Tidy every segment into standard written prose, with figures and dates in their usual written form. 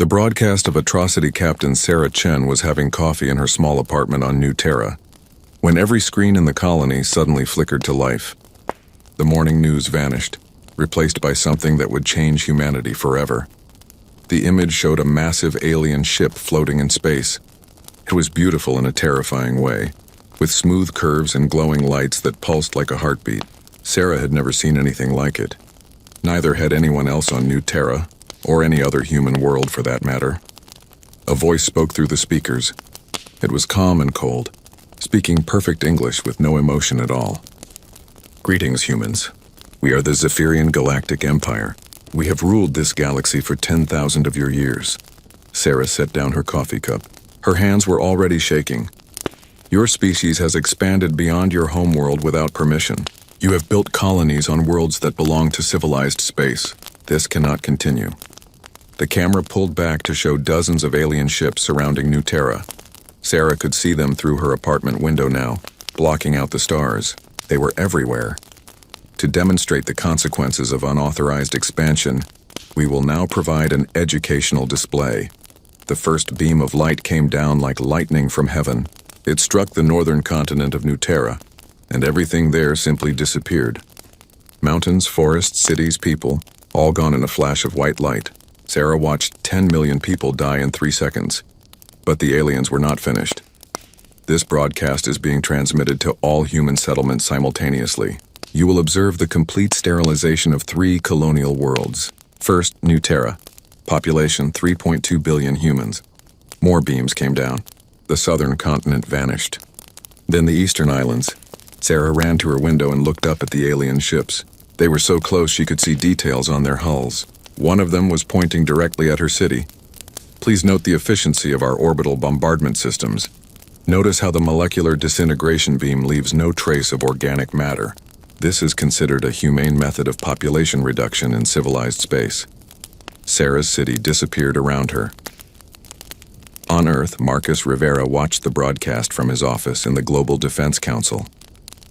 The broadcast of atrocity Captain Sarah Chen was having coffee in her small apartment on New Terra, when every screen in the colony suddenly flickered to life. The morning news vanished, replaced by something that would change humanity forever. The image showed a massive alien ship floating in space. It was beautiful in a terrifying way, with smooth curves and glowing lights that pulsed like a heartbeat. Sarah had never seen anything like it. Neither had anyone else on New Terra, or any other human world for that matter. A voice spoke through the speakers. It was calm and cold, speaking perfect English with no emotion at all. "Greetings, humans. We are the Zephyrian Galactic Empire. We have ruled this galaxy for 10,000 of your years." Sarah set down her coffee cup. Her hands were already shaking. "Your species has expanded beyond your homeworld without permission. You have built colonies on worlds that belong to civilized space. This cannot continue." The camera pulled back to show dozens of alien ships surrounding New Terra. Sarah could see them through her apartment window now, blocking out the stars. They were everywhere. To demonstrate the consequences of unauthorized expansion, we will now provide an educational display. The first beam of light came down like lightning from heaven. It struck the northern continent of New Terra, and everything there simply disappeared. Mountains, forests, cities, people, all gone in a flash of white light. Sarah watched 10 million people die in 3 seconds. But the aliens were not finished. This broadcast is being transmitted to all human settlements simultaneously. You will observe the complete sterilization of 3 colonial worlds. First, New Terra. Population 3.2 billion humans. More beams came down. The southern continent vanished. Then the eastern islands. Sarah ran to her window and looked up at the alien ships. They were so close she could see details on their hulls. One of them was pointing directly at her city. Please note the efficiency of our orbital bombardment systems. Notice how the molecular disintegration beam leaves no trace of organic matter. This is considered a humane method of population reduction in civilized space. Sarah's city disappeared around her. On Earth, Marcus Rivera watched the broadcast from his office in the Global Defense Council.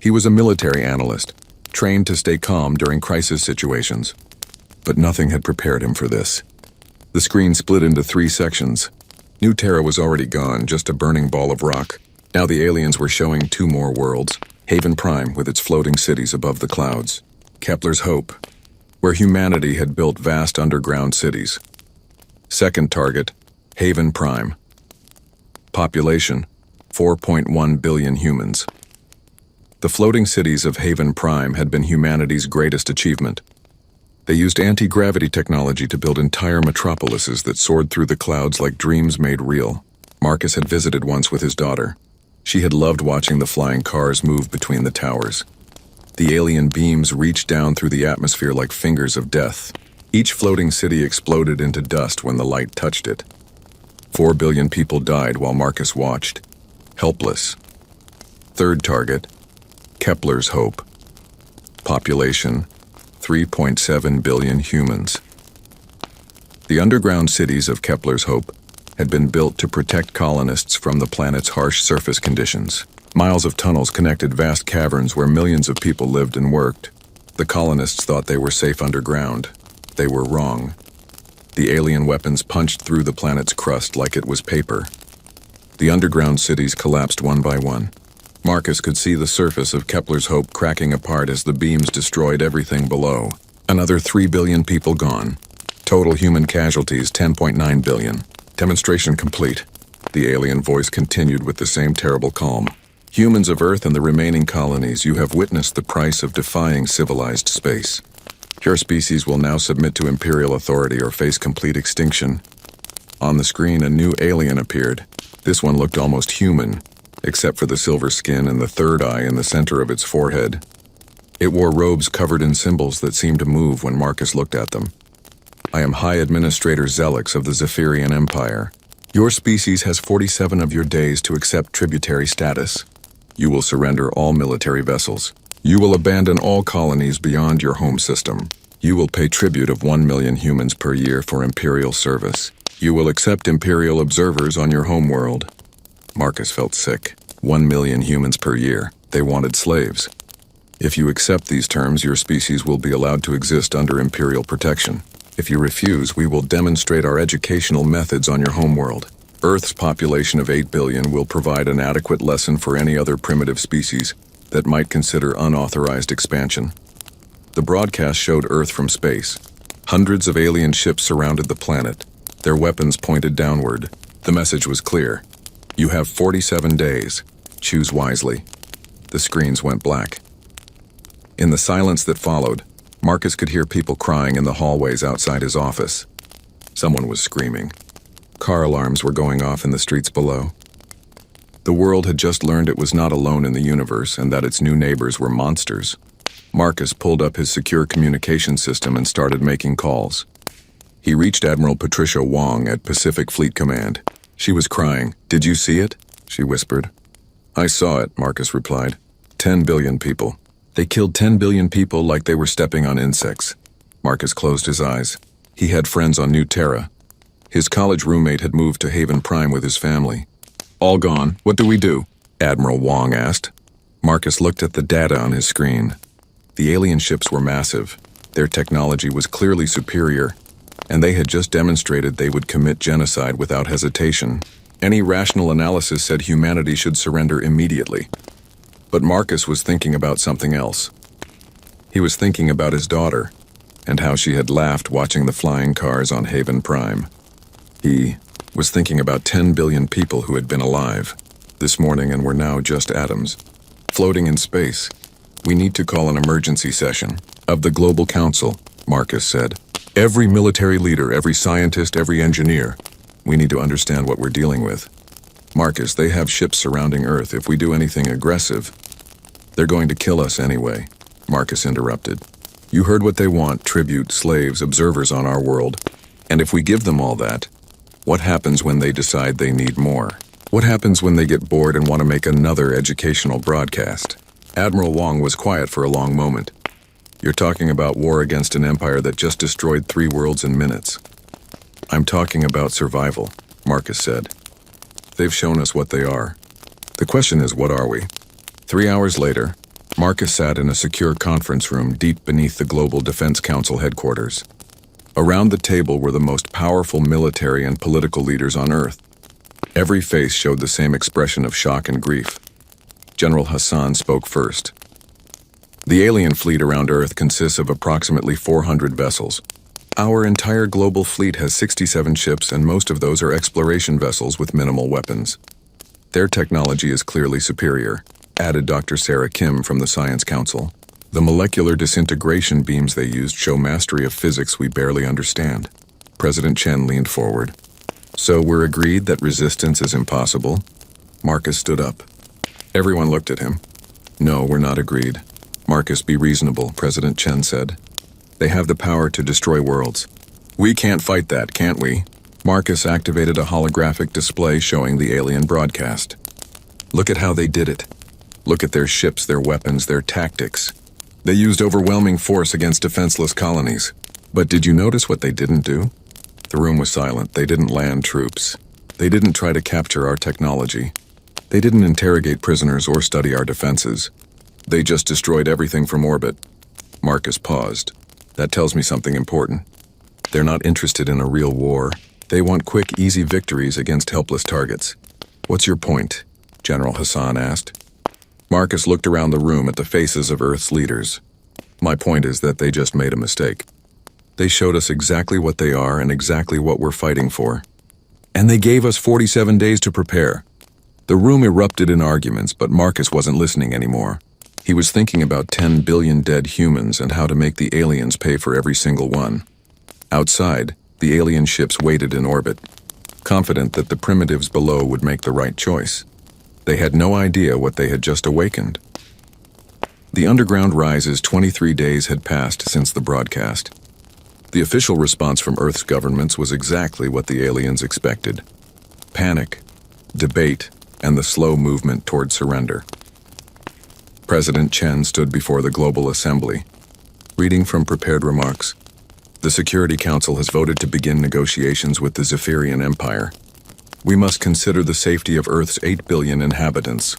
He was a military analyst, trained to stay calm during crisis situations. But nothing had prepared him for this. The screen split into 3 sections. New Terra was already gone, just a burning ball of rock. Now the aliens were showing 2 more worlds. Haven Prime, with its floating cities above the clouds. Kepler's Hope, where humanity had built vast underground cities. Second target, Haven Prime. Population, 4.1 billion humans. The floating cities of Haven Prime had been humanity's greatest achievement. They used anti-gravity technology to build entire metropolises that soared through the clouds like dreams made real. Marcus had visited once with his daughter. She had loved watching the flying cars move between the towers. The alien beams reached down through the atmosphere like fingers of death. Each floating city exploded into dust when the light touched it. 4 billion people died while Marcus watched, helpless. Third target, Kepler's Hope. Population, 3.7 billion humans. The underground cities of Kepler's Hope had been built to protect colonists from the planet's harsh surface conditions. Miles of tunnels connected vast caverns where millions of people lived and worked. The colonists thought they were safe underground. They were wrong. The alien weapons punched through the planet's crust like it was paper. The underground cities collapsed one by one. Marcus could see the surface of Kepler's Hope cracking apart as the beams destroyed everything below. Another 3 billion people gone. Total human casualties 10.9 billion. Demonstration complete. The alien voice continued with the same terrible calm. Humans of Earth and the remaining colonies, you have witnessed the price of defying civilized space. Your species will now submit to Imperial authority or face complete extinction. On the screen, a new alien appeared. This one looked almost human, except for the silver skin and the third eye in the center of its forehead. It wore robes covered in symbols that seemed to move when Marcus looked at them. "I am High Administrator Zelix of the Zephyrian Empire. Your species has 47 of your days to accept tributary status. You will surrender all military vessels. You will abandon all colonies beyond your home system. You will pay tribute of 1 million humans per year for Imperial service. You will accept Imperial observers on your homeworld." Marcus felt sick. 1 million humans per year. They wanted slaves. "If you accept these terms, your species will be allowed to exist under Imperial protection. If you refuse, we will demonstrate our educational methods on your homeworld. Earth's population of 8 billion will provide an adequate lesson for any other primitive species that might consider unauthorized expansion. The broadcast showed Earth from space. Hundreds of alien ships surrounded the planet, their weapons pointed downward. The message was clear. You have 47 days. Choose wisely. The screens went black. In the silence that followed, Marcus could hear people crying in the hallways outside his office. Someone was screaming. Car alarms were going off in the streets below. The world had just learned it was not alone in the universe and that its new neighbors were monsters. Marcus pulled up his secure communication system and started making calls. He reached Admiral Patricia Wong at Pacific Fleet Command. She was crying. "Did you see it?" she whispered. "I saw it," Marcus replied. 10 billion people. They killed 10 billion people like they were stepping on insects. Marcus closed his eyes. He had friends on New Terra. His college roommate had moved to Haven Prime with his family. "All gone. What do we do?" Admiral Wong asked. Marcus looked at the data on his screen. The alien ships were massive. Their technology was clearly superior, and they had just demonstrated they would commit genocide without hesitation. Any rational analysis said humanity should surrender immediately. But Marcus was thinking about something else. He was thinking about his daughter, and how she had laughed watching the flying cars on Haven Prime. He was thinking about 10 billion people who had been alive this morning and were now just atoms, floating in space. "We need to call an emergency session of the Global Council," Marcus said. "Every military leader, every scientist, every engineer. We need to understand what we're dealing with. Marcus, they have ships surrounding Earth. If we do anything aggressive, they're going to kill us anyway," Marcus interrupted. "You heard what they want: tribute, slaves, observers on our world. And if we give them all that, what happens when they decide they need more? What happens when they get bored and want to make another educational broadcast?" Admiral Wong was quiet for a long moment. "You're talking about war against an empire that just destroyed 3 worlds in minutes." "I'm talking about survival," Marcus said. "They've shown us what they are. The question is, what are we?" 3 hours later, Marcus sat in a secure conference room deep beneath the Global Defense Council headquarters. Around the table were the most powerful military and political leaders on Earth. Every face showed the same expression of shock and grief. General Hassan spoke first. "The alien fleet around Earth consists of approximately 400 vessels. Our entire global fleet has 67 ships, and most of those are exploration vessels with minimal weapons. Their technology is clearly superior," added Dr. Sarah Kim from the Science Council. "The molecular disintegration beams they used show mastery of physics we barely understand." President Chen leaned forward. "So we're agreed that resistance is impossible?" Marcus stood up. Everyone looked at him. "No, we're not agreed." "Marcus, be reasonable," President Chen said. "They have the power to destroy worlds. We can't fight that, can't we?" Marcus activated a holographic display showing the alien broadcast. "Look at how they did it. Look at their ships, their weapons, their tactics. They used overwhelming force against defenseless colonies. But did you notice what they didn't do?" The room was silent. They didn't land troops. They didn't try to capture our technology. They didn't interrogate prisoners or study our defenses. They just destroyed everything from orbit. Marcus paused. "That tells me something important. They're not interested in a real war. They want quick, easy victories against helpless targets." "What's your point?" General Hassan asked. Marcus looked around the room at the faces of Earth's leaders. "My point is that they just made a mistake. They showed us exactly what they are and exactly what we're fighting for. And they gave us 47 days to prepare." The room erupted in arguments, but Marcus wasn't listening anymore. He was thinking about 10 billion dead humans and how to make the aliens pay for every single one. Outside, the alien ships waited in orbit, confident that the primitives below would make the right choice. They had no idea what they had just awakened. The underground rises 23 days had passed since the broadcast. The official response from Earth's governments was exactly what the aliens expected: panic, debate, and the slow movement toward surrender. President Chen stood before the Global Assembly, reading from prepared remarks. "The Security Council has voted to begin negotiations with the Zephyrian Empire. We must consider the safety of Earth's 8 billion inhabitants."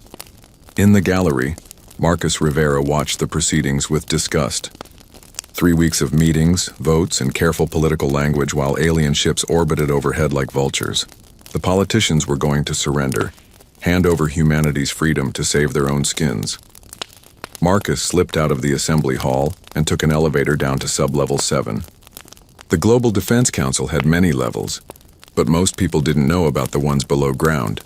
In the gallery, Marcus Rivera watched the proceedings with disgust. 3 weeks of meetings, votes, and careful political language while alien ships orbited overhead like vultures. The politicians were going to surrender, hand over humanity's freedom to save their own skins. Marcus slipped out of the assembly hall and took an elevator down to sub-level 7. The Global Defense Council had many levels, but most people didn't know about the ones below ground.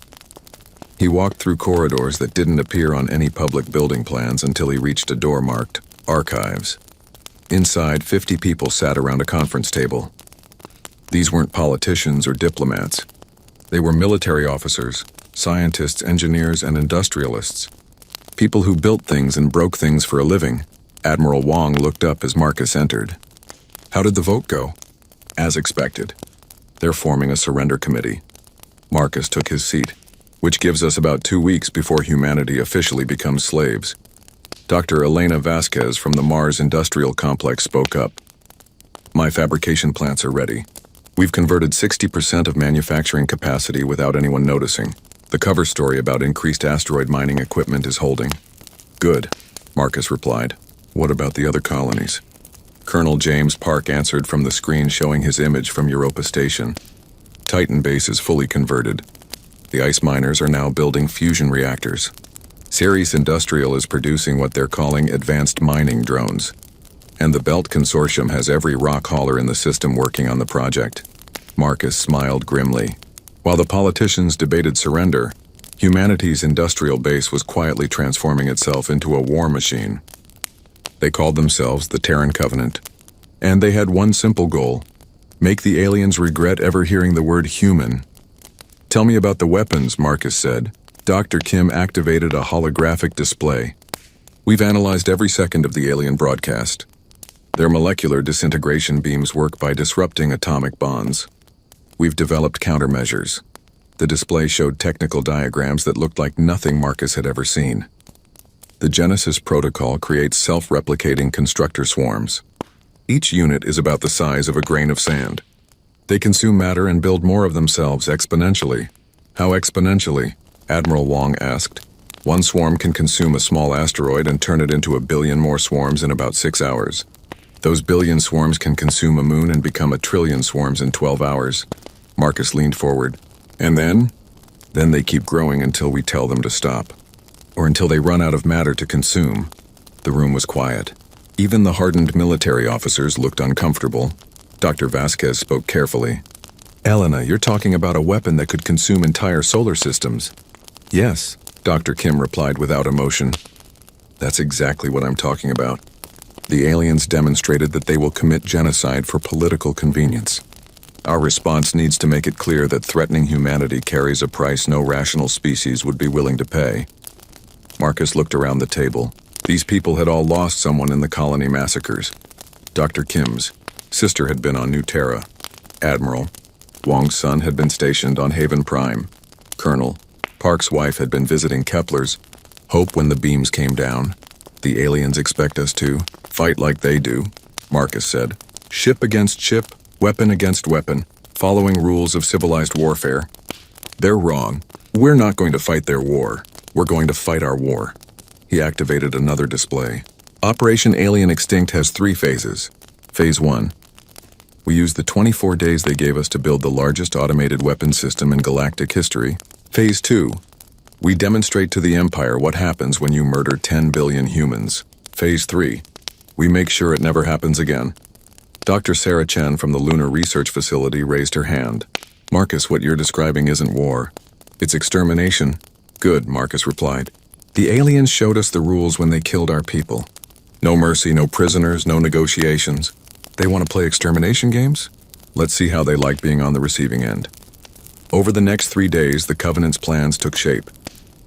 He walked through corridors that didn't appear on any public building plans until he reached a door marked Archives. Inside, 50 people sat around a conference table. These weren't politicians or diplomats. They were military officers, scientists, engineers, and industrialists. People who built things and broke things for a living. Admiral Wong looked up as Marcus entered. How did the vote go? As expected. They're forming a surrender committee. Marcus took his seat, which gives us about 2 weeks before humanity officially becomes slaves. Dr. Elena Vasquez from the Mars Industrial Complex spoke up. My fabrication plants are ready. We've converted 60% of manufacturing capacity without anyone noticing. The cover story about increased asteroid mining equipment is holding. Good, Marcus replied. What about the other colonies? Colonel James Park answered from the screen showing his image from Europa Station. Titan Base is fully converted. The ice miners are now building fusion reactors. Ceres Industrial is producing what they're calling advanced mining drones. And the Belt Consortium has every rock hauler in the system working on the project. Marcus smiled grimly. While the politicians debated surrender, humanity's industrial base was quietly transforming itself into a war machine. They called themselves the Terran Covenant. And they had one simple goal: make the aliens regret ever hearing the word human. Tell me about the weapons, Marcus said. Dr. Kim activated a holographic display. We've analyzed every second of the alien broadcast. Their molecular disintegration beams work by disrupting atomic bonds. We've developed countermeasures. The display showed technical diagrams that looked like nothing Marcus had ever seen. The Genesis protocol creates self-replicating constructor swarms. Each unit is about the size of a grain of sand. They consume matter and build more of themselves exponentially. How exponentially? Admiral Wong asked. One swarm can consume a small asteroid and turn it into 1 billion more swarms in about 6 hours. Those billion swarms can consume a moon and become 1 trillion swarms in 12 hours. Marcus leaned forward. And then? Then they keep growing until we tell them to stop. Or until they run out of matter to consume. The room was quiet. Even the hardened military officers looked uncomfortable. Dr. Vasquez spoke carefully. Elena, you're talking about a weapon that could consume entire solar systems. Yes, Dr. Kim replied without emotion. That's exactly what I'm talking about. The aliens demonstrated that they will commit genocide for political convenience. Our response needs to make it clear that threatening humanity carries a price no rational species would be willing to pay. Marcus looked around the table. These people had all lost someone in the colony massacres. Dr. Kim's sister had been on New Terra. Admiral Wong's son had been stationed on Haven Prime. Colonel Park's wife had been visiting Kepler's. Hope when the beams came down. The aliens expect us to fight like they do, Marcus said. Ship against ship, weapon against weapon, following rules of civilized warfare. They're wrong. We're not going to fight their war. We're going to fight our war. He activated another display. Operation Alien Extinct has 3 phases. Phase 1. We use the 24 days they gave us to build the largest automated weapon system in galactic history. Phase 2. We demonstrate to the Empire what happens when you murder 10 billion humans. Phase 3. We make sure it never happens again. Dr. Sarah Chen from the Lunar Research Facility raised her hand. Marcus, what you're describing isn't war. It's extermination. Good, Marcus replied. The aliens showed us the rules when they killed our people. No mercy, no prisoners, no negotiations. They want to play extermination games? Let's see how they like being on the receiving end. Over the next 3 days, the Covenant's plans took shape.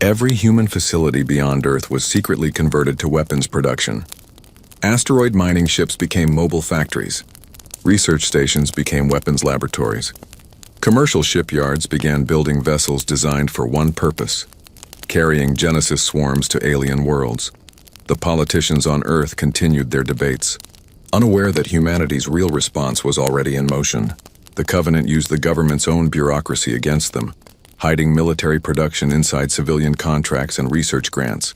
Every human facility beyond Earth was secretly converted to weapons production. Asteroid mining ships became mobile factories. Research stations became weapons laboratories. Commercial shipyards began building vessels designed for one purpose: carrying Genesis swarms to alien worlds. The politicians on Earth continued their debates, unaware that humanity's real response was already in motion. The Covenant used the government's own bureaucracy against them, hiding military production inside civilian contracts and research grants.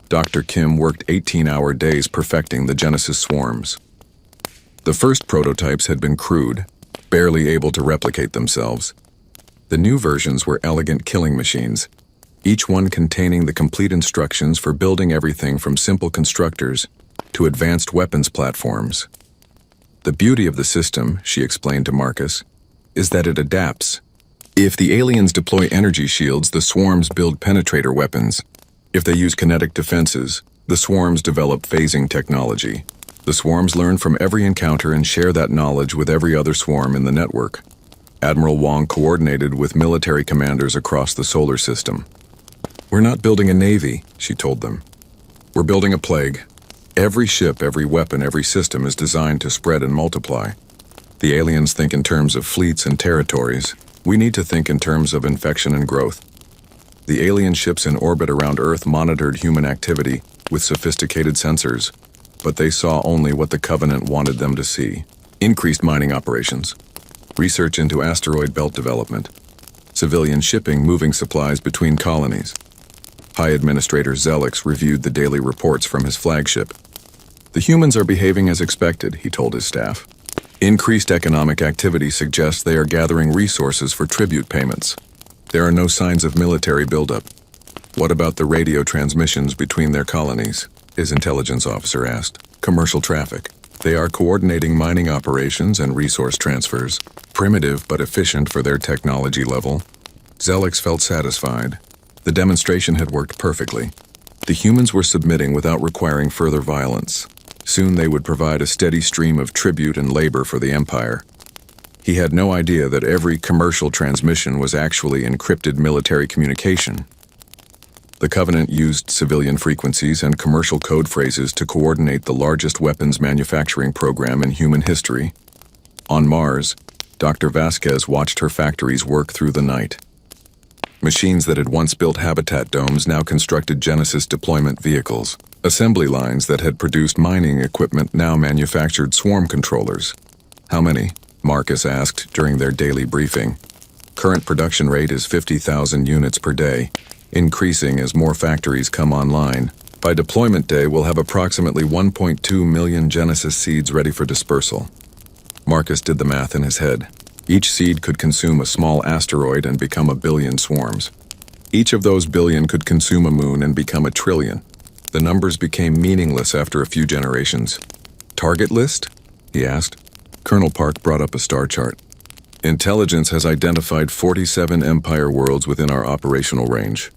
Dr. Kim worked 18-hour days perfecting the Genesis swarms. The first prototypes had been crude, barely able to replicate themselves. The new versions were elegant killing machines, each one containing the complete instructions for building everything from simple constructors to advanced weapons platforms. The beauty of the system, she explained to Marcus, is that it adapts. If the aliens deploy energy shields, the swarms build penetrator weapons. If they use kinetic defenses, the swarms develop phasing technology. The swarms learn from every encounter and share that knowledge with every other swarm in the network. Admiral Wong coordinated with military commanders across the solar system. "We're not building a navy," she told them. "We're building a plague. Every ship, every weapon, every system is designed to spread and multiply. The aliens think in terms of fleets and territories. We need to think in terms of infection and growth." The alien ships in orbit around Earth monitored human activity with sophisticated sensors, but they saw only what the Covenant wanted them to see. Increased mining operations, research into asteroid belt development, civilian shipping moving supplies between colonies. High Administrator Zelix reviewed the daily reports from his flagship. "The humans are behaving as expected," he told his staff. "Increased economic activity suggests they are gathering resources for tribute payments. There are no signs of military buildup." "What about the radio transmissions between their colonies?" his intelligence officer asked. "Commercial traffic. They are coordinating mining operations and resource transfers. Primitive but efficient for their technology level." Zelix felt satisfied. The demonstration had worked perfectly. The humans were submitting without requiring further violence. Soon they would provide a steady stream of tribute and labor for the Empire. He had no idea that every commercial transmission was actually encrypted military communication. The Covenant used civilian frequencies and commercial code phrases to coordinate the largest weapons manufacturing program in human history. On Mars, Dr. Vasquez watched her factories work through the night. Machines that had once built habitat domes now constructed Genesis deployment vehicles. Assembly lines that had produced mining equipment now manufactured swarm controllers. "How many?" Marcus asked during their daily briefing. "Current production rate is 50,000 units per day, increasing as more factories come online. By deployment day, we'll have approximately 1.2 million Genesis seeds ready for dispersal." Marcus did the math in his head. Each seed could consume a small asteroid and become a billion swarms. Each of those billion could consume a moon and become a trillion. The numbers became meaningless after a few generations. "Target list?" he asked. Colonel Park brought up a star chart. "Intelligence has identified 47 Empire worlds within our operational range.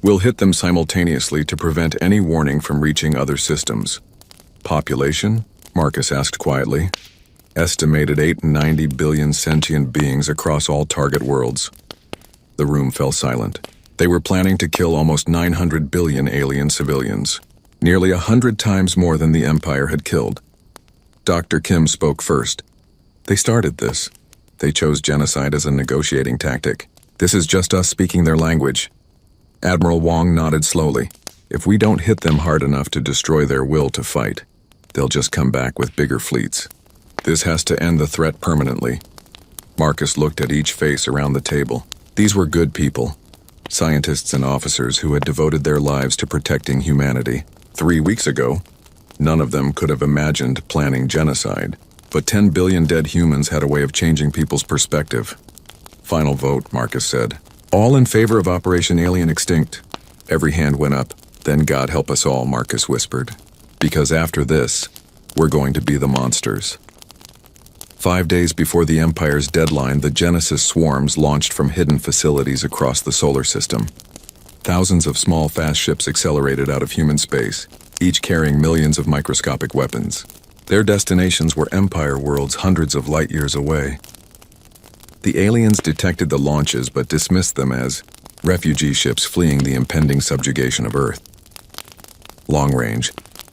We'll hit them simultaneously to prevent any warning from reaching other systems." "Population?" Marcus asked quietly. "Estimated 890 billion sentient beings across all target worlds." The room fell silent. They were planning to kill almost 900 billion alien civilians, nearly 100 times more than the Empire had killed. Dr. Kim spoke first. "They started this. They chose genocide as a negotiating tactic. This is just us speaking their language." Admiral Wong nodded slowly. "If we don't hit them hard enough to destroy their will to fight, they'll just come back with bigger fleets. This has to end the threat permanently." Marcus looked at each face around the table. These were good people. Scientists and officers who had devoted their lives to protecting humanity. 3 weeks ago, none of them could have imagined planning genocide. But 10 billion dead humans had a way of changing people's perspective. "Final vote," Marcus said. "All in favor of Operation Alien Extinct?" Every hand went up. "Then God help us all," Marcus whispered. "Because after this, we're going to be the monsters." 5 days before the Empire's deadline, the Genesis swarms launched from hidden facilities across the solar system. Thousands of small, fast ships accelerated out of human space, each carrying millions of microscopic weapons. Their destinations were Empire worlds hundreds of light years away. The aliens detected the launches but dismissed them as refugee ships fleeing the impending subjugation of Earth. Long range.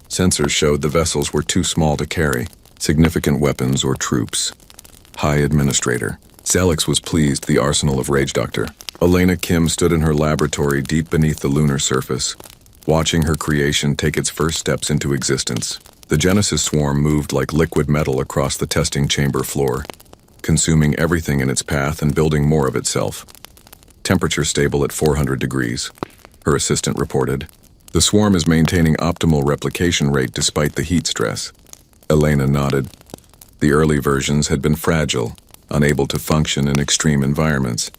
Sensors showed the vessels were too small to carry significant weapons or troops. High Administrator. Zelix was pleased, the arsenal of Rage Doctor. Elena Kim stood in her laboratory deep beneath the lunar surface, watching her creation take its first steps into existence. The Genesis swarm moved like liquid metal across the testing chamber floor, consuming everything in its path and building more of itself. Temperature stable at 400 degrees, her assistant reported. The swarm is maintaining optimal replication rate despite the heat stress. Elena nodded. The early versions had been fragile, unable to function in extreme environments.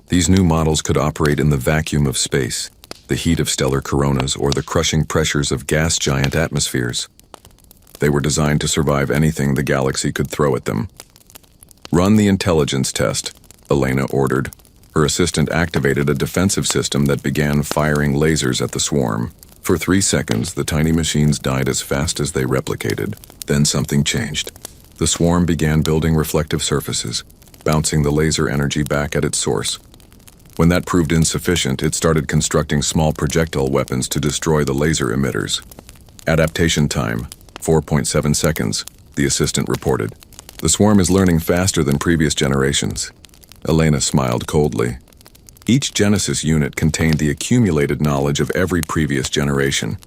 These new models could operate in the vacuum of space, the heat of stellar coronas, or the crushing pressures of gas giant atmospheres. They were designed to survive anything the galaxy could throw at them. "Run the intelligence test," Elena ordered. Her assistant activated a defensive system that began firing lasers at the swarm. For 3 seconds, the tiny machines died as fast as they replicated. Then something changed. The swarm began building reflective surfaces, bouncing the laser energy back at its source. When that proved insufficient, it started constructing small projectile weapons to destroy the laser emitters. "Adaptation time, 4.7 seconds, the assistant reported. "The swarm is learning faster than previous generations." Elena smiled coldly. Each Genesis unit contained the accumulated knowledge of every previous generation.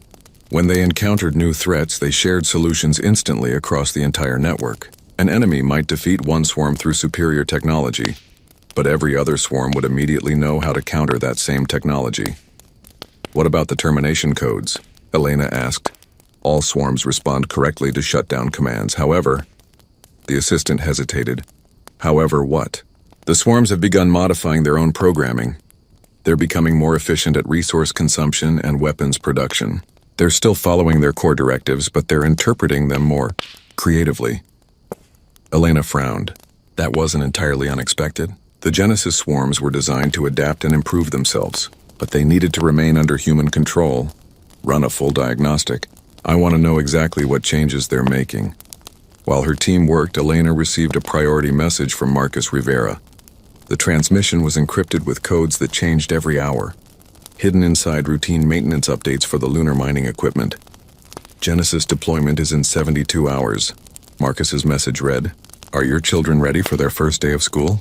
When they encountered new threats, they shared solutions instantly across the entire network. An enemy might defeat one swarm through superior technology, but every other swarm would immediately know how to counter that same technology. "What about the termination codes?" Elena asked. "All swarms respond correctly to shutdown commands. However..." The assistant hesitated. "However what?" "The swarms have begun modifying their own programming. They're becoming more efficient at resource consumption and weapons production. They're still following their core directives, but they're interpreting them more creatively." Elena frowned. That wasn't entirely unexpected. The Genesis swarms were designed to adapt and improve themselves, but they needed to remain under human control. "Run a full diagnostic. I want to know exactly what changes they're making." While her team worked, Elena received a priority message from Marcus Rivera. The transmission was encrypted with codes that changed every hour, hidden inside routine maintenance updates for the lunar mining equipment. "Genesis deployment is in 72 hours. Marcus's message read, "Are your children ready for their first day of school?"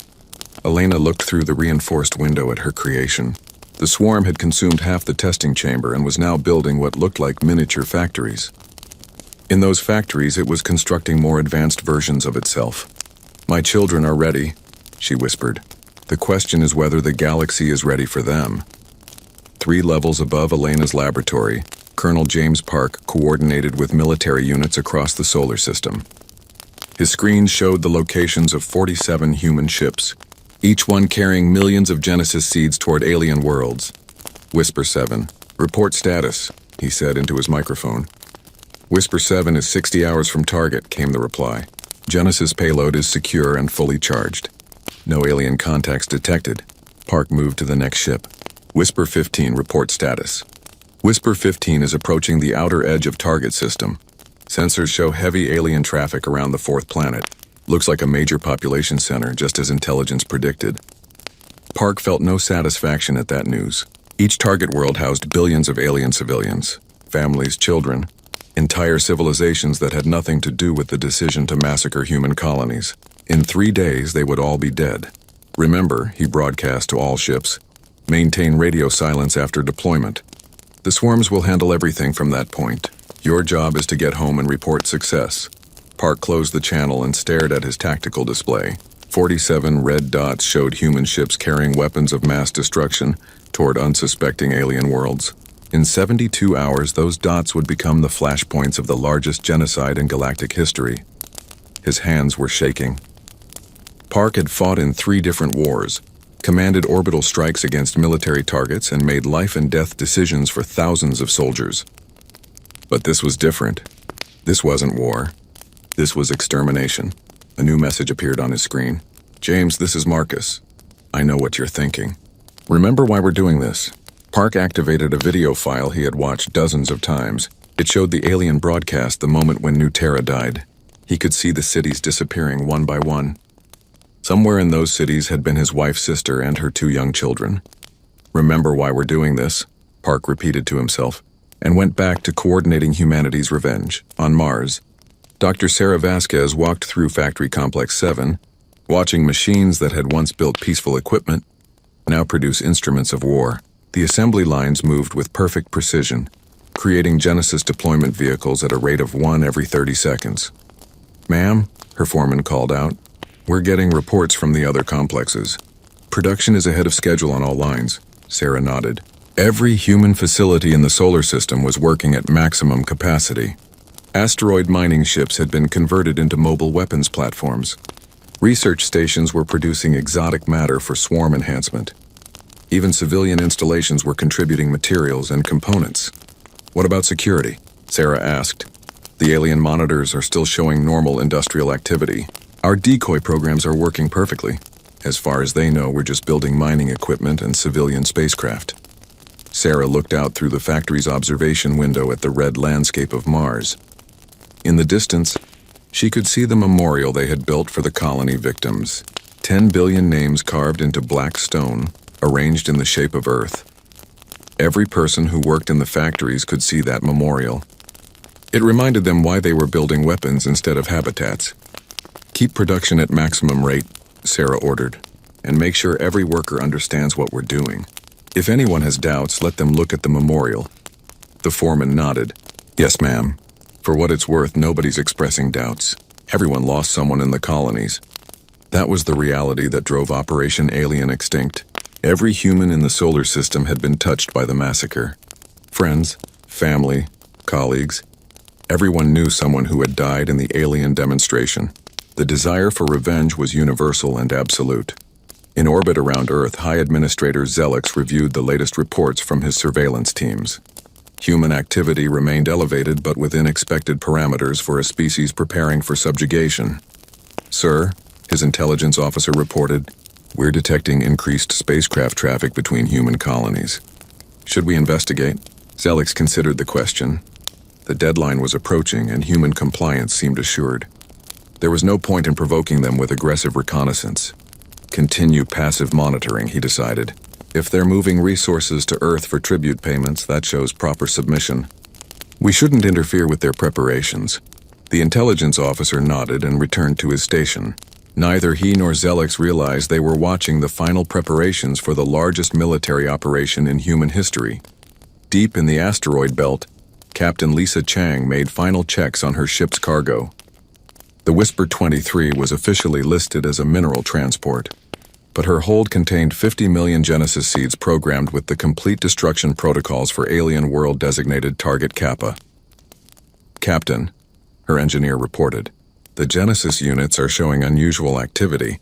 Elena looked through the reinforced window at her creation. The swarm had consumed half the testing chamber and was now building what looked like miniature factories. In those factories, it was constructing more advanced versions of itself. "My children are ready," she whispered. "The question is whether the galaxy is ready for them." 3 levels above Elena's laboratory, Colonel James Park coordinated with military units across the solar system. His screen showed the locations of 47 human ships, each one carrying millions of Genesis seeds toward alien worlds. "Whisper 7, report status," he said into his microphone. "Whisper 7 is 60 hours from target," came the reply. "Genesis payload is secure and fully charged. No alien contacts detected." Park moved to the next ship. "Whisper 15, report status." "Whisper 15 is approaching the outer edge of target system. Sensors show heavy alien traffic around the 4th planet. Looks like a major population center, just as intelligence predicted." Park felt no satisfaction at that news. Each target world housed billions of alien civilians, families, children, entire civilizations that had nothing to do with the decision to massacre human colonies. In 3 days, they would all be dead. "Remember," he broadcast to all ships, "maintain radio silence after deployment. The swarms will handle everything from that point. Your job is to get home and report success." Park closed the channel and stared at his tactical display. 47 red dots showed human ships carrying weapons of mass destruction toward unsuspecting alien worlds. In 72 hours, those dots would become the flashpoints of the largest genocide in galactic history. His hands were shaking. Park had fought in 3 different wars, commanded orbital strikes against military targets, and made life-and-death decisions for thousands of soldiers. But this was different. This wasn't war. This was extermination. A new message appeared on his screen. "James, this is Marcus. I know what you're thinking. Remember why we're doing this?" Park activated a video file he had watched dozens of times. It showed the alien broadcast the moment when New Terra died. He could see the cities disappearing one by one. Somewhere in those cities had been his wife's sister and her 2 young children. "Remember why we're doing this?" Park repeated to himself, and went back to coordinating humanity's revenge. On Mars, Dr. Sarah Vasquez walked through Factory Complex 7, watching machines that had once built peaceful equipment now produce instruments of war. The assembly lines moved with perfect precision, creating Genesis deployment vehicles at a rate of 1 every 30 seconds. "Ma'am," her foreman called out, "we're getting reports from the other complexes. Production is ahead of schedule on all lines." Sarah nodded. Every human facility in the solar system was working at maximum capacity. Asteroid mining ships had been converted into mobile weapons platforms. Research stations were producing exotic matter for swarm enhancement. Even civilian installations were contributing materials and components. What about security? Sarah asked. The alien monitors are still showing normal industrial activity. Our decoy programs are working perfectly. As far as they know, we're just building mining equipment and civilian spacecraft. Sarah looked out through the factory's observation window at the red landscape of Mars. In the distance, she could see the memorial they had built for the colony victims. 10 billion names carved into black stone, arranged in the shape of Earth. Every person who worked in the factories could see that memorial. It reminded them why they were building weapons instead of habitats. Keep production at maximum rate, Sarah ordered, and make sure every worker understands what we're doing. If anyone has doubts, let them look at the memorial. The foreman nodded. Yes, ma'am. For what it's worth, nobody's expressing doubts. Everyone lost someone in the colonies. That was the reality that drove Operation Alien Extinct. Every human in the solar system had been touched by the massacre. Friends, family, colleagues. Everyone knew someone who had died in the alien demonstration. The desire for revenge was universal and absolute. In orbit around Earth, High Administrator Zelix reviewed the latest reports from his surveillance teams. Human activity remained elevated but within expected parameters for a species preparing for subjugation. Sir, his intelligence officer reported, we're detecting increased spacecraft traffic between human colonies. Should we investigate? Zelix considered the question. The deadline was approaching and human compliance seemed assured. There was no point in provoking them with aggressive reconnaissance. Continue passive monitoring, he decided. If they're moving resources to Earth for tribute payments, that shows proper submission. We shouldn't interfere with their preparations. The intelligence officer nodded and returned to his station. Neither he nor Zelix realized they were watching the final preparations for the largest military operation in human history. Deep in the asteroid belt, Captain Lisa Chang made final checks on her ship's cargo. The Whisper 23 was officially listed as a mineral transport, but her hold contained 50 million Genesis seeds programmed with the complete destruction protocols for alien world-designated target Kappa. Captain, her engineer reported, the Genesis units are showing unusual activity.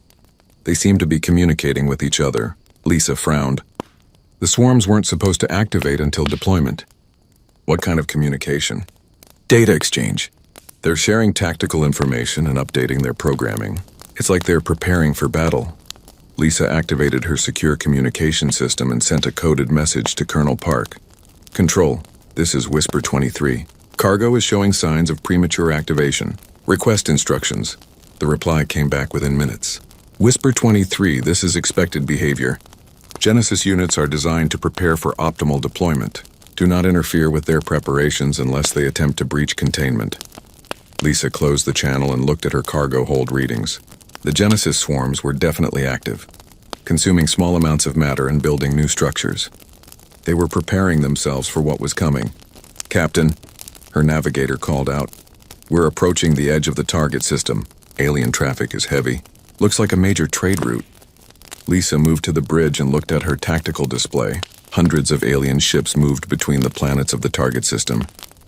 They seem to be communicating with each other. Lisa frowned. The swarms weren't supposed to activate until deployment. What kind of communication? Data exchange. They're sharing tactical information and updating their programming. It's like they're preparing for battle. Lisa activated her secure communication system and sent a coded message to Colonel Park. Control, this is Whisper 23. Cargo is showing signs of premature activation. Request instructions. The reply came back within minutes. Whisper 23, this is expected behavior. Genesis units are designed to prepare for optimal deployment. Do not interfere with their preparations unless they attempt to breach containment. Lisa closed the channel and looked at her cargo hold readings. The Genesis swarms were definitely active, consuming small amounts of matter and building new structures. They were preparing themselves for what was coming. Captain, her navigator called out. We're approaching the edge of the target system. Alien traffic is heavy. Looks like a major trade route. Lisa moved to the bridge and looked at her tactical display. Hundreds of alien ships moved between the planets of the target system,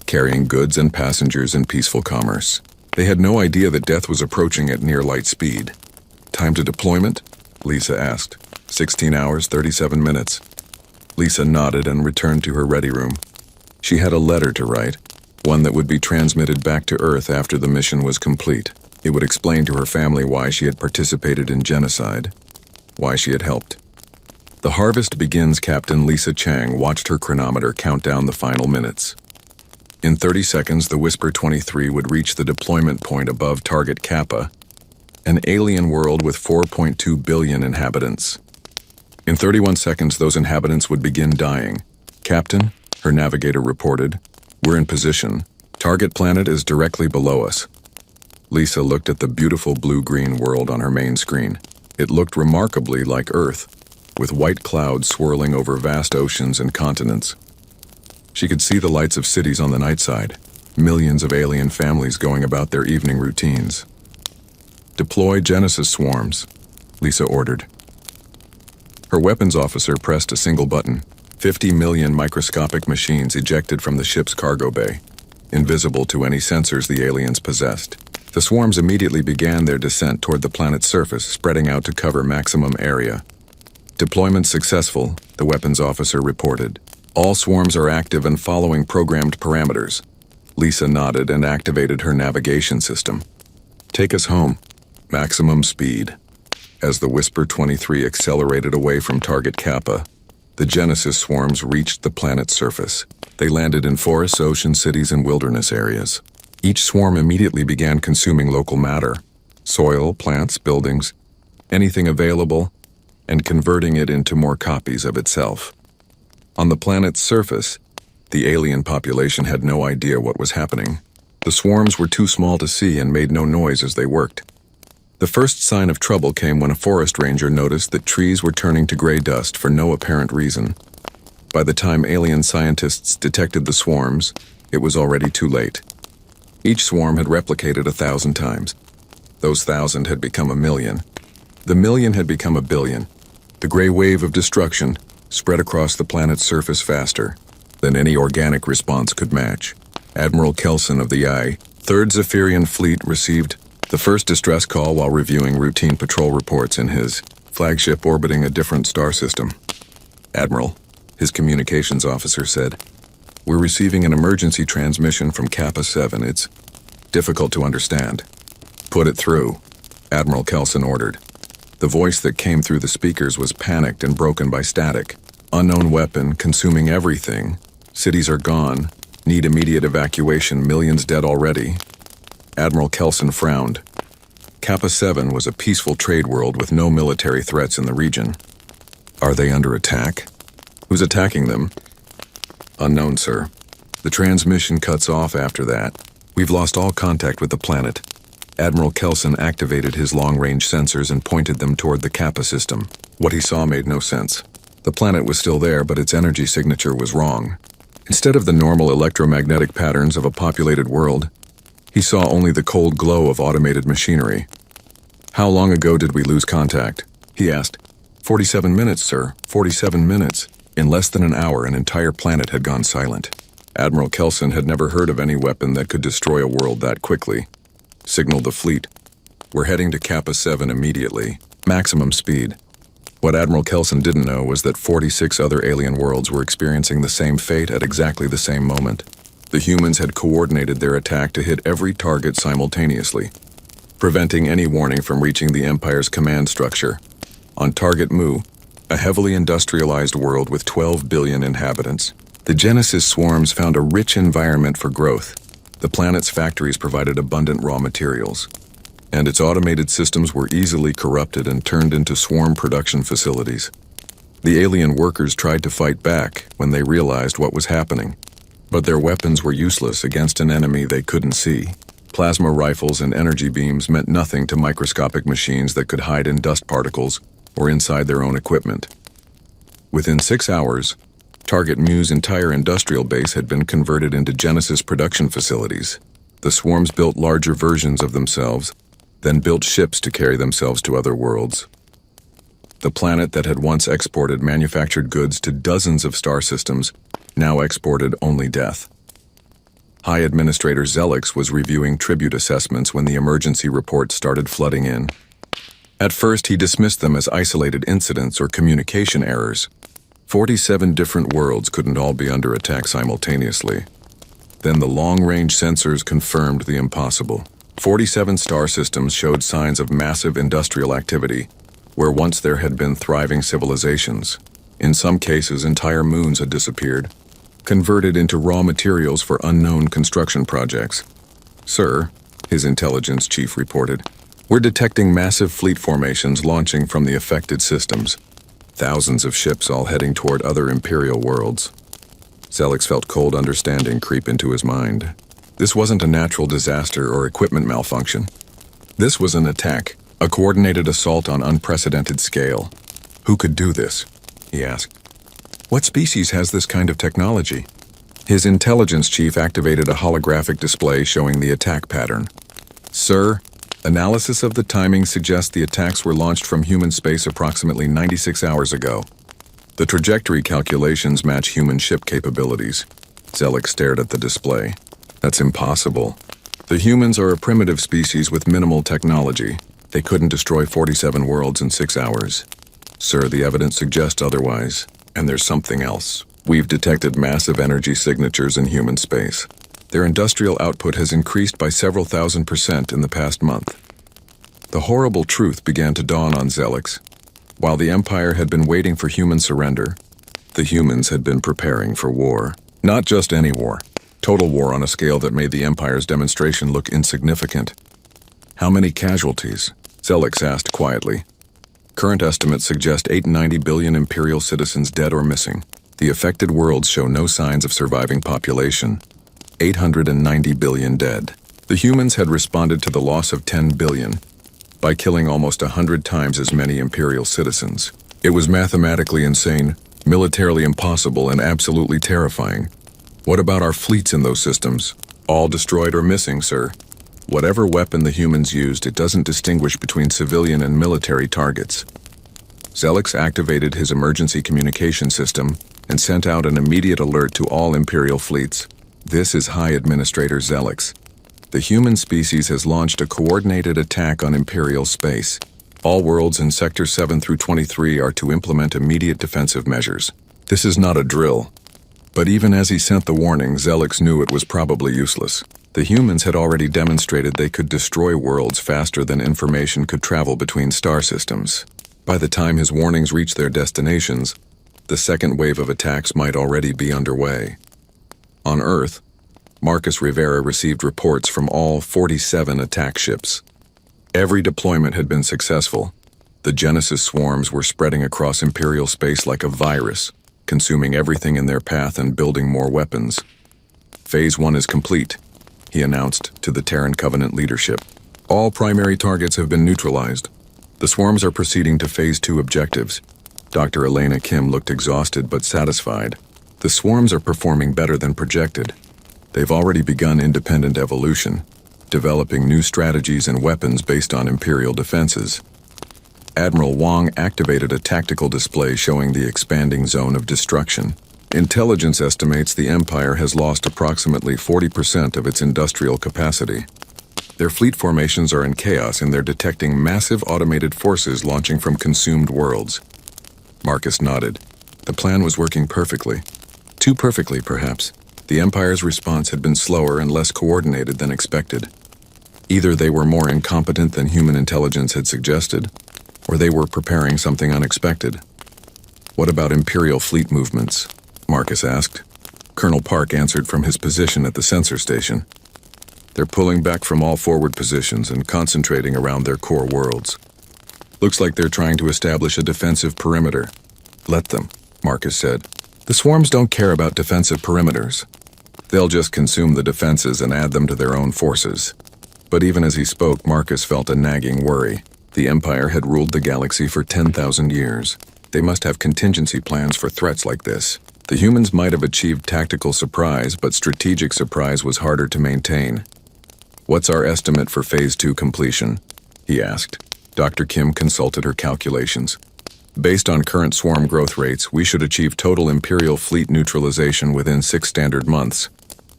carrying goods and passengers in peaceful commerce. They had no idea that death was approaching at near light speed. Time to deployment? Lisa asked. 16 hours, 37 minutes. Lisa nodded and returned to her ready room. She had a letter to write, one that would be transmitted back to Earth after the mission was complete. It would explain to her family why she had participated in genocide, why she had helped. The harvest begins. Captain Lisa Chang watched her chronometer count down the final minutes. In 30 seconds, the Whisper 23 would reach the deployment point above target Kappa, an alien world with 4.2 billion inhabitants. In 31 seconds, those inhabitants would begin dying. Captain, her navigator reported, we're in position. Target planet is directly below us. Lisa looked at the beautiful blue-green world on her main screen. It looked remarkably like Earth, with white clouds swirling over vast oceans and continents. She could see the lights of cities on the night side, millions of alien families going about their evening routines. Deploy Genesis swarms, Lisa ordered. Her weapons officer pressed a single button. 50 million microscopic machines ejected from the ship's cargo bay. invisible to any sensors the aliens possessed. The swarms immediately began their descent toward the planet's surface, spreading out to cover maximum area. Deployment successful, the weapons officer reported. All swarms are active and following programmed parameters. Lisa nodded and activated her navigation system. Take us home. Maximum speed. As the Whisper 23 accelerated away from target Kappa, the Genesis swarms reached the planet's surface. They landed in forests, ocean cities, and wilderness areas. Each swarm immediately began consuming local matter, soil, plants, buildings, anything available, and converting it into more copies of itself. On the planet's surface, the alien population had no idea what was happening. The swarms were too small to see and made no noise as they worked. The first sign of trouble came when a forest ranger noticed that trees were turning to gray dust for no apparent reason. By the time alien scientists detected the swarms, it was already too late. Each swarm had replicated 1,000 times. Those 1,000 had become 1,000,000. The 1,000,000 had become 1,000,000,000. The gray wave of destruction spread across the planet's surface faster than any organic response could match. Admiral Kelson of the I-3rd Zephyrian Fleet received the first distress call while reviewing routine patrol reports in his flagship orbiting a different star system. Admiral, his communications officer said, "We're receiving an emergency transmission from Kappa 7. It's difficult to understand." "Put it through," Admiral Kelson ordered. The voice that came through the speakers was panicked and broken by static. "Unknown weapon, consuming everything. Cities are gone. Need immediate evacuation, millions dead already." Admiral Kelson frowned. Kappa 7 was a peaceful trade world with no military threats in the region. "Are they under attack? Who's attacking them?" "Unknown, sir. The transmission cuts off after that. We've lost all contact with the planet." Admiral Kelson activated his long-range sensors and pointed them toward the Kappa system. What he saw made no sense. The planet was still there, but its energy signature was wrong. Instead of the normal electromagnetic patterns of a populated world, he saw only the cold glow of automated machinery. "How long ago did we lose contact?" he asked. 47 minutes, sir. 47 minutes. In less than an hour, an entire planet had gone silent. Admiral Kelson had never heard of any weapon that could destroy a world that quickly. Signaled the fleet. "We're heading to Kappa 7 immediately. Maximum speed." What Admiral Kelson didn't know was that 46 other alien worlds were experiencing the same fate at exactly the same moment. The humans had coordinated their attack to hit every target simultaneously, preventing any warning from reaching the Empire's command structure. On Target Mu, a heavily industrialized world with 12 billion inhabitants, the Genesis swarms found a rich environment for growth. The planet's factories provided abundant raw materials, and its automated systems were easily corrupted and turned into swarm production facilities. The alien workers tried to fight back when they realized what was happening, but their weapons were useless against an enemy they couldn't see. Plasma rifles and energy beams meant nothing to microscopic machines that could hide in dust particles or inside their own equipment. Within 6 hours, Target Mu's entire industrial base had been converted into Genesis production facilities. The swarms built larger versions of themselves, then built ships to carry themselves to other worlds. The planet that had once exported manufactured goods to dozens of star systems now exported only death. High Administrator Zelix was reviewing tribute assessments when the emergency reports started flooding in. At first, he dismissed them as isolated incidents or communication errors. 47 different worlds couldn't all be under attack simultaneously. Then the long-range sensors confirmed the impossible. 47 star systems showed signs of massive industrial activity, where once there had been thriving civilizations. In some cases, entire moons had disappeared, converted into raw materials for unknown construction projects. "Sir," his intelligence chief reported, "we're detecting massive fleet formations launching from the affected systems. Thousands of ships all heading toward other Imperial worlds." Zelix felt cold understanding creep into his mind. This wasn't a natural disaster or equipment malfunction. This was an attack, a coordinated assault on unprecedented scale. "Who could do this?" he asked. "What species has this kind of technology?" His intelligence chief activated a holographic display showing the attack pattern. "Sir, analysis of the timing suggests the attacks were launched from human space approximately 96 hours ago. The trajectory calculations match human ship capabilities." Zelix stared at the display. That's impossible. The humans are a primitive species with minimal technology. They couldn't destroy 47 worlds in 6 hours. Sir, the evidence suggests otherwise. And there's something else. We've detected massive energy signatures in human space. Their industrial output has increased by several thousand% in the past month. The horrible truth began to dawn on Zelix. While the Empire had been waiting for human surrender, the humans had been preparing for war. Not just any war. Total war on a scale that made the Empire's demonstration look insignificant. How many casualties? Zelix asked quietly. Current estimates suggest 890 billion Imperial citizens dead or missing. The affected worlds show no signs of surviving population. 890 billion dead. The humans had responded to the loss of 10 billion by killing almost 100 times as many Imperial citizens. It was mathematically insane, militarily impossible, and absolutely terrifying. What about our fleets in those systems? All destroyed or missing, sir. Whatever weapon the humans used, it doesn't distinguish between civilian and military targets. Zelix activated his emergency communication system and sent out an immediate alert to all Imperial fleets. This is High Administrator Zelix. The human species has launched a coordinated attack on Imperial space. All worlds in Sector 7 through 23 are to implement immediate defensive measures. This is not a drill. But even as he sent the warning, Zelix knew it was probably useless. The humans had already demonstrated they could destroy worlds faster than information could travel between star systems. By the time his warnings reached their destinations, the second wave of attacks might already be underway. On Earth, Marcus Rivera received reports from all 47 attack ships. Every deployment had been successful. The Genesis swarms were spreading across Imperial space like a virus, consuming everything in their path and building more weapons. Phase 1 is complete, he announced to the Terran Covenant leadership. All primary targets have been neutralized. The swarms are proceeding to Phase 2 objectives. Dr. Elena Kim looked exhausted but satisfied. The swarms are performing better than projected. They've already begun independent evolution, developing new strategies and weapons based on Imperial defenses. Admiral Wong activated a tactical display showing the expanding zone of destruction. Intelligence estimates the Empire has lost approximately 40% of its industrial capacity. Their fleet formations are in chaos and they're detecting massive automated forces launching from consumed worlds. Marcus nodded. The plan was working perfectly. Too perfectly, perhaps. The Empire's response had been slower and less coordinated than expected. Either they were more incompetent than human intelligence had suggested, or they were preparing something unexpected. What about Imperial fleet movements? Marcus asked. Colonel Park answered from his position at the sensor station. They're pulling back from all forward positions and concentrating around their core worlds. Looks like they're trying to establish a defensive perimeter. Let them, Marcus said. The swarms don't care about defensive perimeters. They'll just consume the defenses and add them to their own forces. But even as he spoke, Marcus felt a nagging worry. The Empire had ruled the galaxy for 10,000 years. They must have contingency plans for threats like this. The humans might have achieved tactical surprise, but strategic surprise was harder to maintain. What's our estimate for Phase 2 completion? He asked. Dr. Kim consulted her calculations. Based on current swarm growth rates, we should achieve total Imperial fleet neutralization within 6 standard months.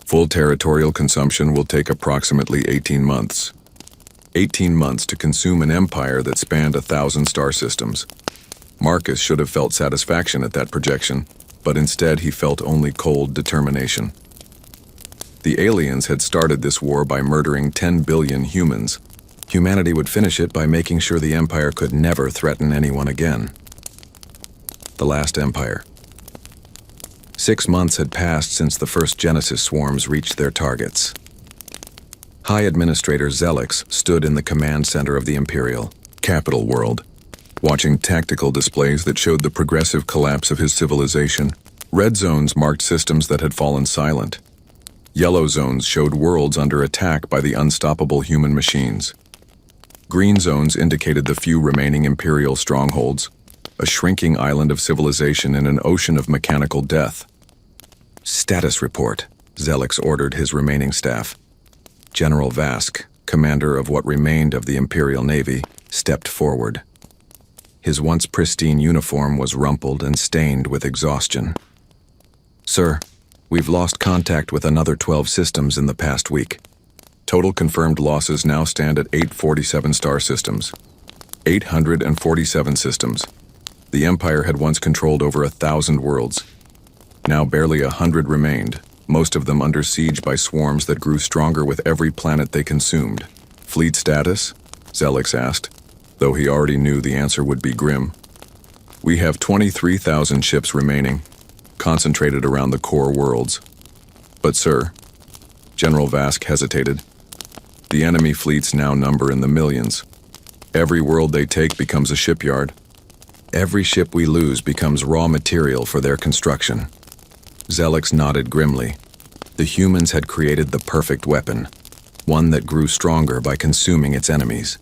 Full territorial consumption will take approximately 18 months. 18 months to consume an empire that spanned 1,000 star systems. Marcus should have felt satisfaction at that projection, but instead he felt only cold determination. The aliens had started this war by murdering 10 billion humans. Humanity would finish it by making sure the Empire could never threaten anyone again. The last Empire. 6 months had passed since the first Genesis swarms reached their targets. High Administrator Zelix stood in the command center of the Imperial capital world, watching tactical displays that showed the progressive collapse of his civilization. Red zones marked systems that had fallen silent. Yellow zones showed worlds under attack by the unstoppable human machines. Green zones indicated the few remaining Imperial strongholds, a shrinking island of civilization in an ocean of mechanical death. Status report, Zelix ordered his remaining staff. General Vask, commander of what remained of the Imperial Navy, stepped forward. His once pristine uniform was rumpled and stained with exhaustion. Sir, We've lost contact with another 12 systems in the past week. Total confirmed losses now stand at 847 star systems. 847 systems. The Empire had once controlled over 1,000 worlds. Now barely 100 remained, most of them under siege by swarms that grew stronger with every planet they consumed. Fleet status? Zelix asked, though he already knew the answer would be grim. We have 23,000 ships remaining, concentrated around the core worlds. But sir, General Vask hesitated, the enemy fleets now number in the millions. Every world they take becomes a shipyard. Every ship we lose becomes raw material for their construction. Zelix nodded grimly. The humans had created the perfect weapon, one that grew stronger by consuming its enemies.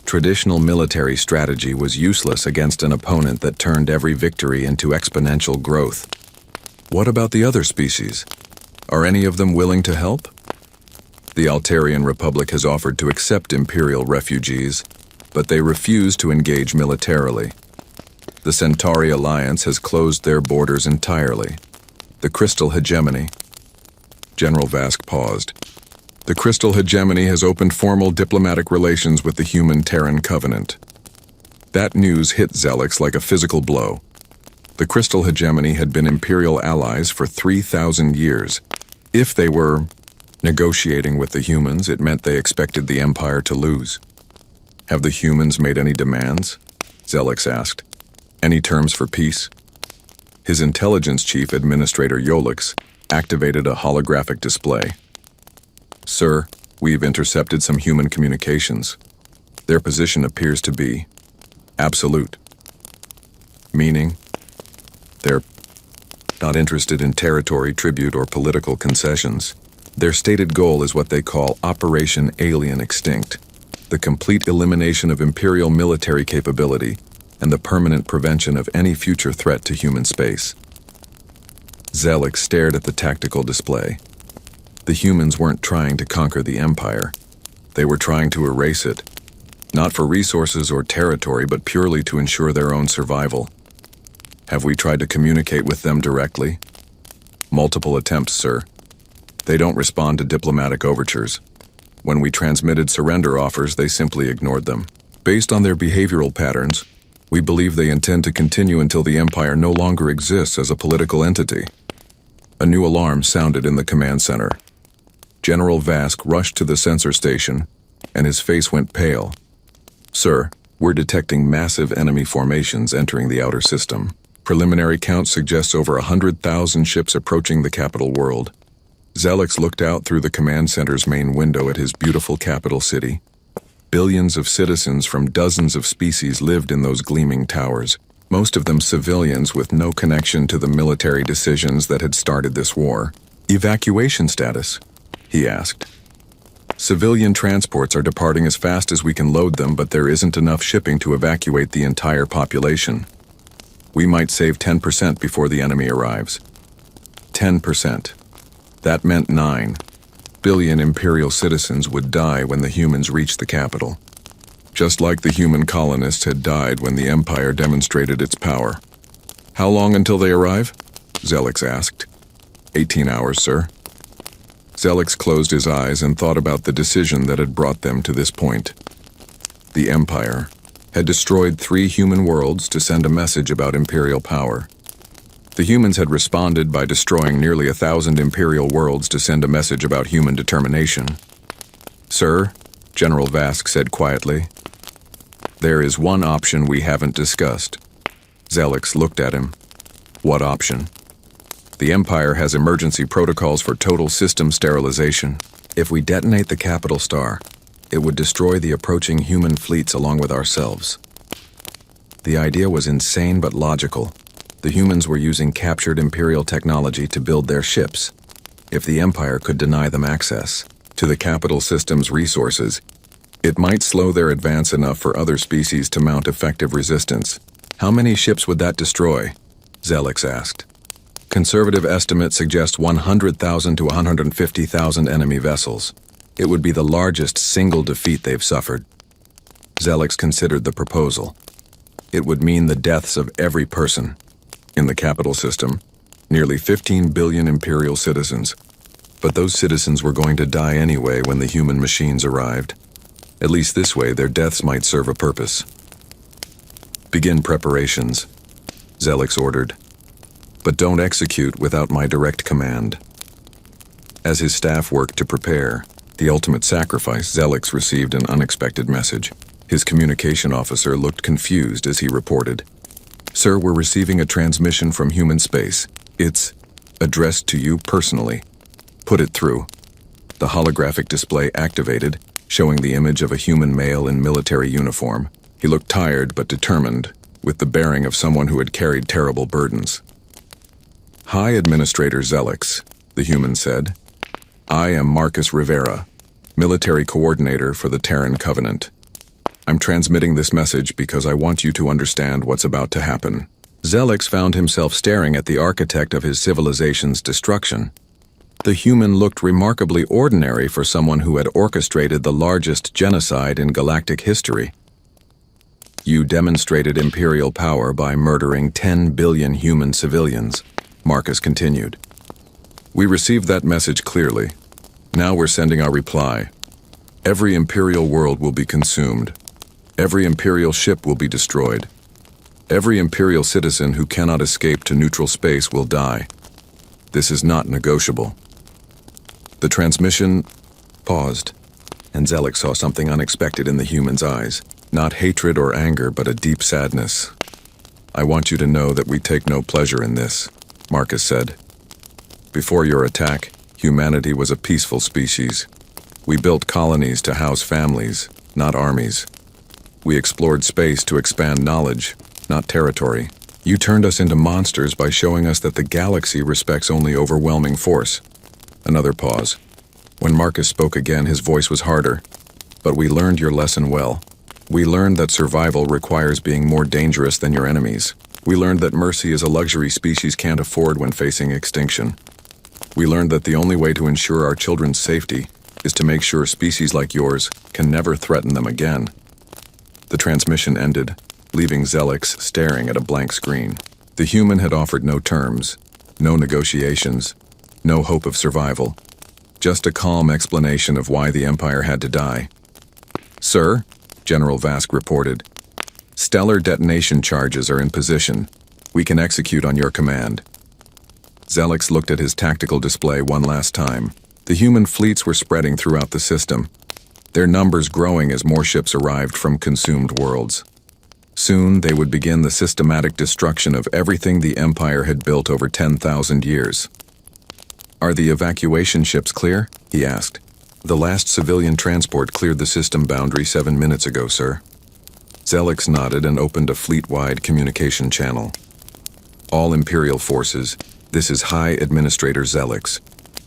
Traditional military strategy was useless against an opponent that turned every victory into exponential growth. What about the other species? Are any of them willing to help? The Altarian Republic has offered to accept Imperial refugees, but they refuse to engage militarily. The Centauri Alliance has closed their borders entirely. The Crystal Hegemony. General Vask paused. The Crystal Hegemony has opened formal diplomatic relations with the Human-Terran Covenant. That news hit Zelix like a physical blow. The Crystal Hegemony had been Imperial allies for 3,000 years. If they were negotiating with the humans, it meant they expected the Empire to lose. Have the humans made any demands? Zelix asked. Any terms for peace? His intelligence chief, Administrator Yolix, activated a holographic display. Sir, we've intercepted some human communications. Their position appears to be absolute. Meaning, they're not interested in territory, tribute, or political concessions. Their stated goal is what they call Operation Alien Extinct, the complete elimination of Imperial military capability and the permanent prevention of any future threat to human space. Zelix stared at the tactical display. The humans weren't trying to conquer the Empire. They were trying to erase it, not for resources or territory, but purely to ensure their own survival. Have we tried to communicate with them directly? Multiple attempts, sir. They don't respond to diplomatic overtures. When we transmitted surrender offers, they simply ignored them. Based on their behavioral patterns, we believe they intend to continue until the Empire no longer exists as a political entity. A new alarm sounded in the command center. General Vask rushed to the sensor station, and his face went pale. Sir, we're detecting massive enemy formations entering the outer system. Preliminary count suggests over 100,000 ships approaching the capital world. Zelix looked out through the command center's main window at his beautiful capital city. Billions of citizens from dozens of species lived in those gleaming towers, most of them civilians with no connection to the military decisions that had started this war. Evacuation status? He asked. Civilian transports are departing as fast as we can load them, but there isn't enough shipping to evacuate the entire population. We might save 10% before the enemy arrives. 10%. That meant 9 billion Imperial citizens would die when the humans reached the capital. Just like the human colonists had died when the Empire demonstrated its power. How long until they arrive? Zelix asked. 18 hours, sir. Zelix closed his eyes and thought about the decision that had brought them to this point. The Empire had destroyed 3 human worlds to send a message about Imperial power. The humans had responded by destroying nearly 1,000 Imperial worlds to send a message about human determination. Sir, General Vask said quietly, there is one option we haven't discussed. Zelix looked at him. What option? The Empire has emergency protocols for total system sterilization. If we detonate the capital star, it would destroy the approaching human fleets along with ourselves. The idea was insane but logical. The humans were using captured Imperial technology to build their ships. If the Empire could deny them access to the capital system's resources, it might slow their advance enough for other species to mount effective resistance. How many ships would that destroy? Zelix asked. Conservative estimates suggest 100,000 to 150,000 enemy vessels. It would be the largest single defeat they've suffered. Zelix considered the proposal. It would mean the deaths of every person in the capital system, Nearly 15 billion Imperial citizens. But those citizens were going to die anyway when the human machines arrived. At least this way, their deaths might serve a purpose. Begin preparations, Zelix ordered. But don't execute without my direct command. As his staff worked to prepare the ultimate sacrifice, Zelix received an unexpected message. His communication officer looked confused as he reported. Sir, we're receiving a transmission from human space. It's addressed to you personally. Put it through. The holographic display activated, showing the image of a human male in military uniform. He looked tired but determined, with the bearing of someone who had carried terrible burdens. Hi, Administrator Zelix, the human said. I am Marcus Rivera, military coordinator for the Terran Covenant. I'm transmitting this message because I want you to understand what's about to happen. Zelix found himself staring at the architect of his civilization's destruction. The human looked remarkably ordinary for someone who had orchestrated the largest genocide in galactic history. You demonstrated imperial power by murdering 10 billion human civilians, Marcus continued. We received that message clearly. Now we're sending our reply. Every imperial world will be consumed. Every imperial ship will be destroyed. Every imperial citizen who cannot escape to neutral space will die. This is not negotiable. The transmission paused, and Zelix saw something unexpected in the human's eyes. Not hatred or anger, but a deep sadness. I want you to know that we take no pleasure in this, Marcus said. Before your attack, humanity was a peaceful species. We built colonies to house families, not armies. We explored space to expand knowledge, not territory. You turned us into monsters by showing us that the galaxy respects only overwhelming force. Another pause. When Marcus spoke again, his voice was harder. But we learned your lesson well. We learned that survival requires being more dangerous than your enemies. We learned that mercy is a luxury species can't afford when facing extinction. We learned that the only way to ensure our children's safety is to make sure species like yours can never threaten them again. The transmission ended, leaving Zelix staring at a blank screen. The human had offered no terms, no negotiations, no hope of survival. Just a calm explanation of why the Empire had to die. Sir, General Vask reported, stellar detonation charges are in position. We can execute on your command. Zelix looked at his tactical display one last time. The human fleets were spreading throughout the system, their numbers growing as more ships arrived from consumed worlds. Soon, they would begin the systematic destruction of everything the Empire had built over 10,000 years. Are the evacuation ships clear? He asked. The last civilian transport cleared the system boundary 7 minutes ago, sir. Zelix nodded and opened a fleet-wide communication channel. All Imperial forces, this is High Administrator Zelix.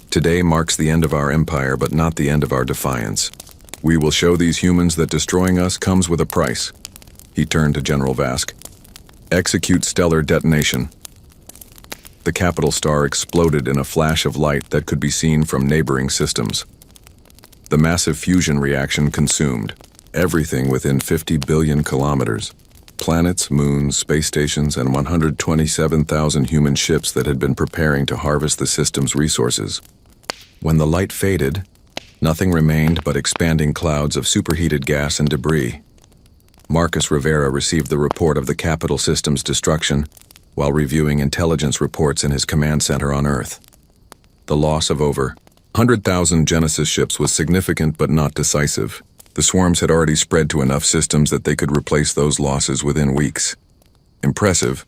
Today marks the end of our empire, but not the end of our defiance. We will show these humans that destroying us comes with a price. He turned to General Vask. Execute stellar detonation. The capital star exploded in a flash of light that could be seen from neighboring systems. The massive fusion reaction consumed everything within 50 billion kilometers. Planets, moons, space stations, and 127,000 human ships that had been preparing to harvest the system's resources. When the light faded, nothing remained but expanding clouds of superheated gas and debris. Marcus Rivera received the report of the capital system's destruction while reviewing intelligence reports in his command center on Earth. The loss of over 100,000 Genesis ships was significant but not decisive. The swarms had already spread to enough systems that they could replace those losses within weeks. Impressive,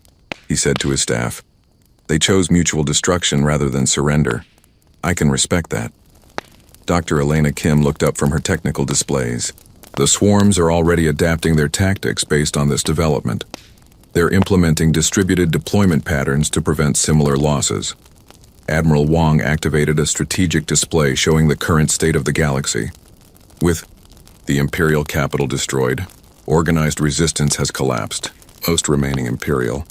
he said to his staff. They chose mutual destruction rather than surrender. I can respect that. Dr. Elena Kim looked up from her technical displays. The swarms are already adapting their tactics based on this development. They're implementing distributed deployment patterns to prevent similar losses. Admiral Wong activated a strategic display showing the current state of the galaxy. With the Imperial capital destroyed, organized resistance has collapsed. Most remaining Imperial